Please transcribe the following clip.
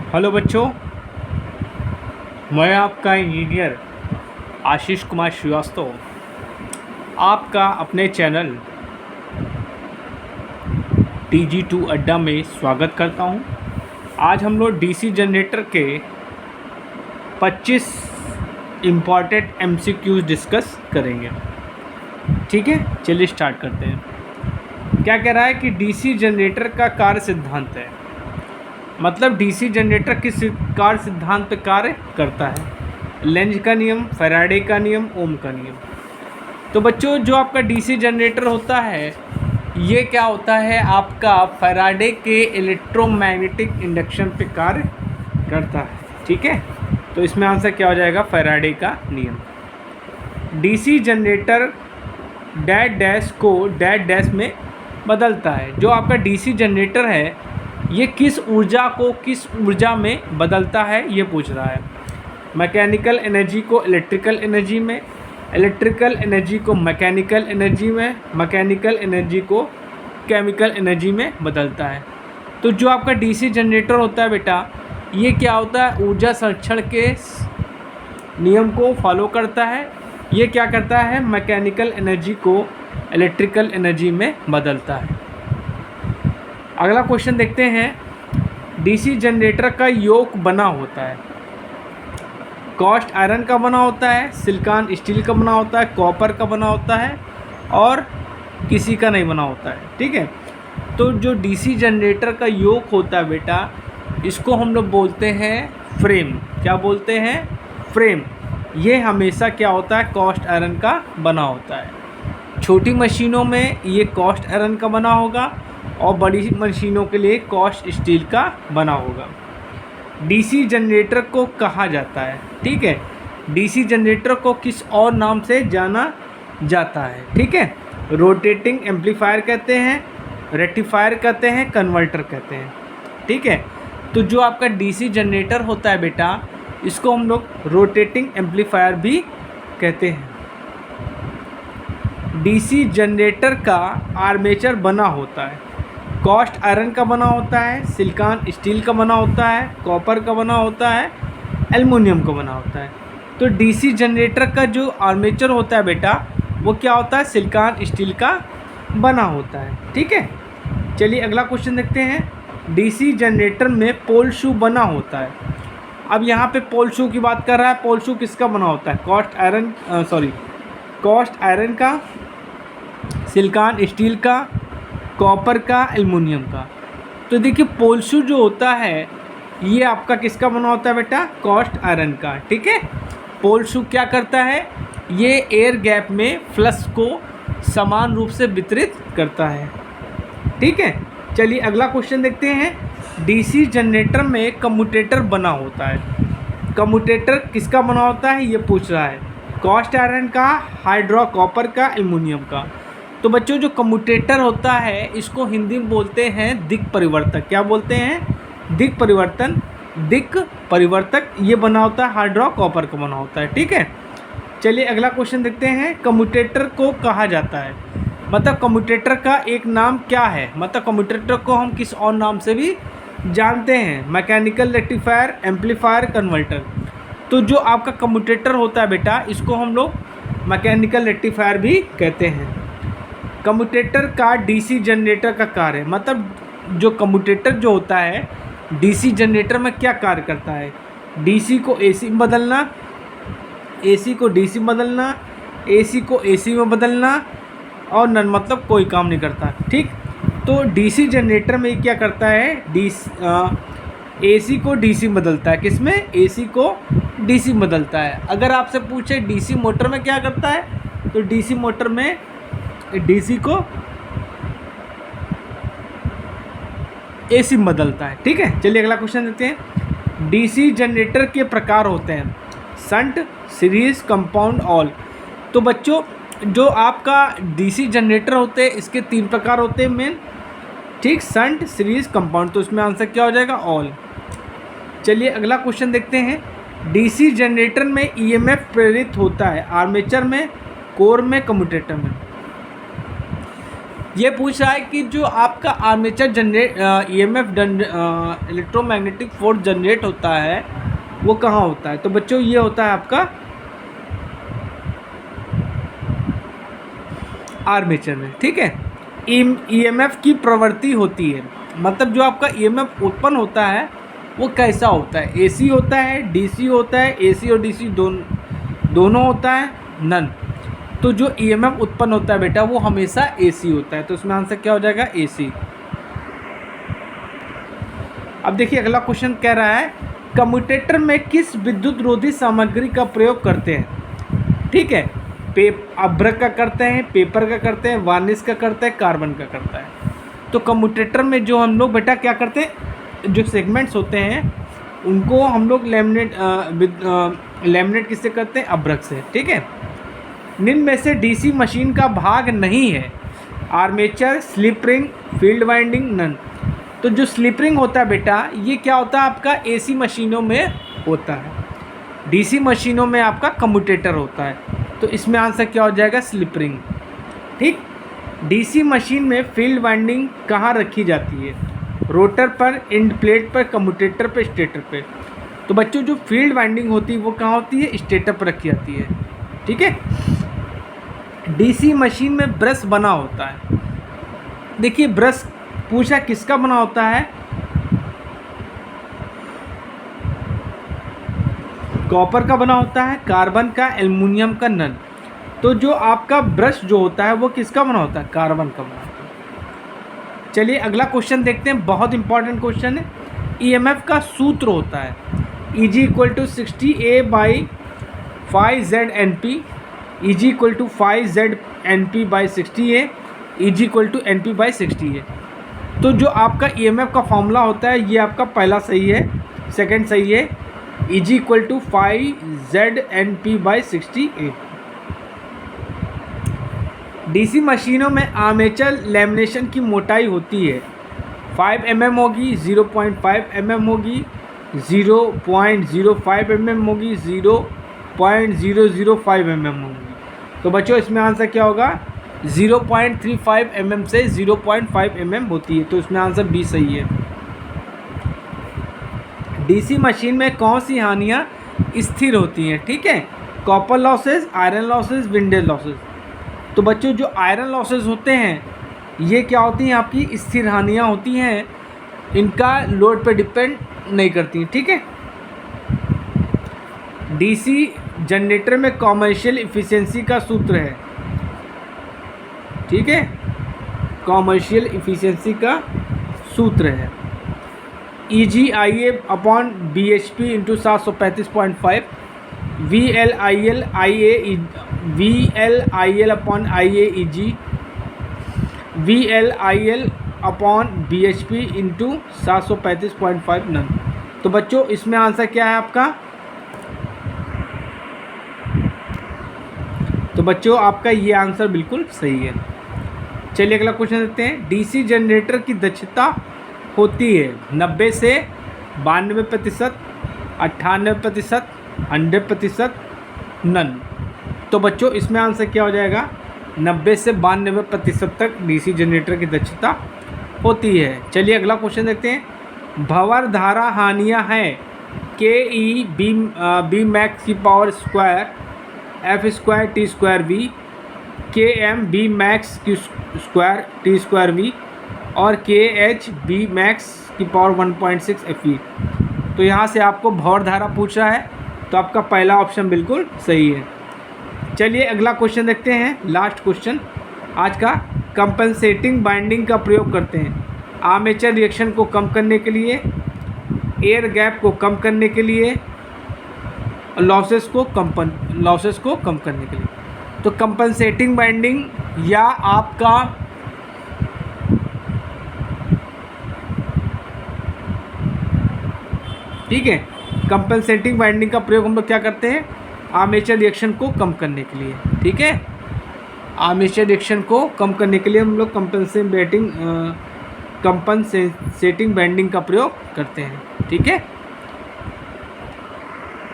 Hello बच्चों, मैं आपका इंजीनियर आशीष कुमार श्रीवास्तव आपका अपने चैनल TG2 अड्डा में स्वागत करता हूं। आज हम लोग डीसी जनरेटर के 25 इम्पॉर्टेंट MCQs डिस्कस करेंगे। ठीक है, चलिए स्टार्ट करते हैं। क्या कह रहा है कि डीसी जनरेटर का कार्य सिद्धांत है, मतलब डीसी जनरेटर किस कार्य सिद्धांत पर कार्य करता है। लेंज का नियम, फैराडे का नियम, ओम का नियम। तो बच्चों, जो आपका डीसी जनरेटर होता है ये क्या होता है, आपका फैराडे के इलेक्ट्रोमैग्नेटिक इंडक्शन पे कार्य करता है। ठीक है, तो इसमें आंसर क्या हो जाएगा, फैराडे का नियम। डीसी जनरेटर डैश डैश को डैश डैश में बदलता है। जो आपका डीसी जनरेटर है ये किस ऊर्जा को किस ऊर्जा में बदलता है, ये पूछ रहा है। मैकेनिकल एनर्जी को इलेक्ट्रिकल एनर्जी में, इलेक्ट्रिकल एनर्जी को मैकेनिकल एनर्जी में, मैकेनिकल एनर्जी को केमिकल एनर्जी में बदलता है। तो जो आपका डीसी जनरेटर होता है बेटा, ये क्या होता है, ऊर्जा संरक्षण के नियम को फॉलो करता है। ये क्या करता है, मैकेनिकल एनर्जी को इलेक्ट्रिकल एनर्जी में बदलता है। अगला क्वेश्चन देखते हैं। डीसी जनरेटर का योग बना होता है, कास्ट आयरन का बना होता है, सिलिकॉन स्टील का बना होता है, कॉपर का बना होता है और किसी का नहीं बना होता है। ठीक है, तो जो डीसी जनरेटर का योग होता है बेटा, इसको हम लोग बोलते हैं फ्रेम। क्या बोलते हैं, फ्रेम। ये हमेशा क्या होता है, कास्ट आयरन का बना होता है। छोटी मशीनों में ये कास्ट आयरन का बना होगा और बड़ी मशीनों के लिए कास्ट स्टील का बना होगा। डीसी जनरेटर को कहा जाता है, ठीक है, डीसी जनरेटर को किस और नाम से जाना जाता है। ठीक है, रोटेटिंग एम्पलीफायर कहते हैं, रेक्टिफायर कहते हैं, कन्वर्टर कहते हैं। ठीक है, तो जो आपका डीसी जनरेटर होता है बेटा, इसको हम लोग रोटेटिंग एम्पलीफायर भी कहते हैं। डीसी जनरेटर का आर्मेचर बना होता है, कास्ट आयरन का बना होता है, सिलिकॉन स्टील का बना होता है, कॉपर का बना होता है, एल्युमिनियम का बना होता है। तो डीसी जनरेटर का जो आर्मेचर होता है बेटा, वो क्या होता है, सिलिकॉन स्टील का बना होता है। ठीक है, चलिए अगला क्वेश्चन देखते हैं। डीसी जनरेटर में पोल शू बना होता है। अब यहाँ पे पोल शू की बात कर रहा है। पोल शू किसका बना होता है, कास्ट आयरन का, सिलिकॉन स्टील का, कॉपर का, एल्युमिनियम का। तो देखिए पोल शू जो होता है ये आपका किसका बना होता है बेटा, कास्ट आयरन का। ठीक है, पोल शू क्या करता है, ये एयर गैप में फ्लक्स को समान रूप से वितरित करता है। ठीक है, चलिए अगला क्वेश्चन देखते हैं। डीसी जनरेटर में कम्यूटेटर बना होता है। कम्यूटेटर किसका बना होता है, ये पूछ रहा है। कास्ट आयरन का, हाइड्रो कॉपर का, एल्युमिनियम का। तो बच्चों, जो कम्यूटेटर होता है इसको हिंदी में बोलते हैं दिक् परिवर्तक। क्या बोलते हैं, दिक् परिवर्तन, दिक् परिवर्तक। ये बना होता है हाइड्रो कॉपर का बना होता है। ठीक है, चलिए अगला क्वेश्चन देखते हैं। कम्यूटेटर को कहा जाता है, मतलब कम्यूटेटर का एक नाम क्या है, मतलब कम्यूटेटर को हम किस और नाम से भी जानते हैं, मैकेनिकल रेक्टिफायर, एम्पलीफायर, कन्वर्टर। तो जो आपका कम्यूटेटर होता है बेटा, इसको हम लोग मैकेनिकल रेक्टिफायर भी कहते हैं। कम्यूटेटर का डीसी जनरेटर का कार्य, मतलब जो कम्यूटेटर जो होता है डीसी जनरेटर में क्या कार्य करता है, डीसी को एसी में बदलना, एसी को डीसी में बदलना, एसी को एसी में बदलना और नन, मतलब कोई काम नहीं करता। ठीक, तो डीसी जनरेटर में क्या करता है, एसी को डीसी में बदलता है। किसमें, एसी को डीसी में बदलता है। अगर आपसे पूछे डीसी मोटर में क्या करता है, तो डीसी मोटर में डीसी को एसी में बदलता है। ठीक है, चलिए अगला क्वेश्चन देखते हैं। डीसी जनरेटर के प्रकार होते हैं, शंट, सीरीज, कंपाउंड, ऑल। तो बच्चों, जो आपका डीसी जनरेटर होते हैं इसके 3 प्रकार होते हैं मेन। ठीक, शंट, सीरीज, कंपाउंड। तो इसमें आंसर क्या हो जाएगा, ऑल। चलिए अगला क्वेश्चन देखते हैं। डीसी जनरेटर में ईएमएफ प्रेरित होता है, आर्मेचर में, कोर में, कम्यूटेटर में। ये पूछ रहा है कि जो आपका armature generate EMF electromagnetic force generate होता है वो कहाँ होता है। तो बच्चों ये होता है आपका आर्मेचर में, ठीक है। ईएमएफ की प्रवृत्ति होती है, मतलब जो आपका ईएमएफ उत्पन्न होता है वो कैसा होता है, एसी होता है, डीसी होता है, एसी और डीसी दोनों होता है, नन। तो जो ईएमएफ उत्पन्न होता है बेटा वो हमेशा एसी होता है, तो इसमें आंसर क्या हो जाएगा, एसी। अब देखिए अगला क्वेश्चन कह रहा है कम्यूटेटर में किस विद्युत रोधी सामग्री का प्रयोग करते हैं, ठीक है। अभ्रक का करते हैं, पेपर का करते हैं, वार्निश का करते हैं, कार्बन का करता है। तो कम्यूटेटर में जो हम लोग बेटा क्या करते हैं, जो सेगमेंट्स होते हैं उनको हम लोग लैमिनेट किससे करते हैं, अभ्रक से, ठीक है। निम्न में से डीसी मशीन का भाग नहीं है, armature, slip ring, field winding, none. तो जो स्लिप रिंग होता है बेटा ये क्या होता है आपका एसी मशीनों में होता है, डीसी मशीनों में आपका कम्यूटेटर होता है। तो इसमें आंसर क्या हो जाएगा, स्लिप रिंग, ठीक। डीसी मशीन में फील्ड वाइंडिंग कहाँ रखी जाती है, रोटर पर, एंड प्लेट पर, कम्यूटेटर पर, स्टेटर पे। तो बच्चों जो फील्ड वाइंडिंग होती है वो कहाँ होती है, स्टेटर पर रखी जाती है, ठीक है। डीसी मशीन में ब्रश बना होता है, देखिए ब्रश पूछा किसका बना होता है, कॉपर का बना होता है, कार्बन का, एल्युमिनियम का, नन। तो जो आपका ब्रश जो होता है वो किसका बना होता है, कार्बन का बना होता है। चलिए अगला क्वेश्चन देखते हैं, बहुत इंपॉर्टेंट क्वेश्चन है। ईएमएफ का सूत्र होता है Eg = 60A/5ZNP, Eg = 5ZNP/60A, Eg = NP/60A। तो जो आपका ईएमएफ का फॉर्मूला होता है ये आपका पहला सही है, सेकंड सही है, Eg = 5ZNP/60A। डीसी मशीनों में आर्मेचर लैमिनेशन की मोटाई होती है 5 mm होगी, 0.5 mm होगी, 0.05 mm होगी, 0.005 mm होगी। तो बच्चों इसमें आंसर क्या होगा, 0.35 mm से 0.5 mm होती है, तो इसमें आंसर बी सही है। डीसी मशीन में कौन सी हानियाँ स्थिर होती हैं, ठीक है, copper losses, iron losses, windage losses. तो बच्चों जो आयरन लॉसेस होते हैं ये क्या होती हैं, आपकी स्थिर हानियाँ होती हैं, इनका लोड पर डिपेंड नहीं करती हैं, ठीक है। डीसी जनरेटर में कॉमर्शियल इफ़िशियंसी का सूत्र है, ठीक है, कॉमर्शियल इफ़िशियंसी का सूत्र है EGIA/bhp × 735.5, VLIL/IA VLIL/IA/EG, VLIL/bhp × 735.5 none. तो बच्चों इसमें आंसर क्या है आपका, तो बच्चों आपका ये आंसर बिल्कुल सही है। चलिए अगला क्वेश्चन देखते हैं। डीसी जनरेटर की दक्षता होती है 90 से 92%, 98%, 100%, नन। तो बच्चों इसमें आंसर क्या हो जाएगा, 90 से 92% तक डीसी जनरेटर की दक्षता होती है। चलिए अगला क्वेश्चन देखते हैं। भंवर धारा हानियाँ हैं KE B max की power square F² T² V, KM B max की स्क्वायर T² V और KH B max की पावर 1.6 FE। तो यहाँ से आपको भंवर धारा पूछ रहा है, तो आपका पहला ऑप्शन बिल्कुल सही है। चलिए अगला क्वेश्चन देखते हैं, लास्ट क्वेश्चन आज का। कंपनसेटिंग बाइंडिंग का प्रयोग करते हैं आर्मेचर रिएक्शन को कम करने के लिए, एयर गैप को कम करने के लिए, लॉसेस को कम करने के लिए। तो कंपनसेटिंग बाइंडिंग या आपका ठीक है, कंपनसेटिंग बाइंडिंग का प्रयोग हम लोग क्या करते हैं, आर्मेचर रिएक्शन को कम करने के लिए, ठीक है। आर्मेचर रिएक्शन को कम करने के लिए हम लोग कंपनसेटिंग बाइंडिंग का प्रयोग करते हैं, ठीक है।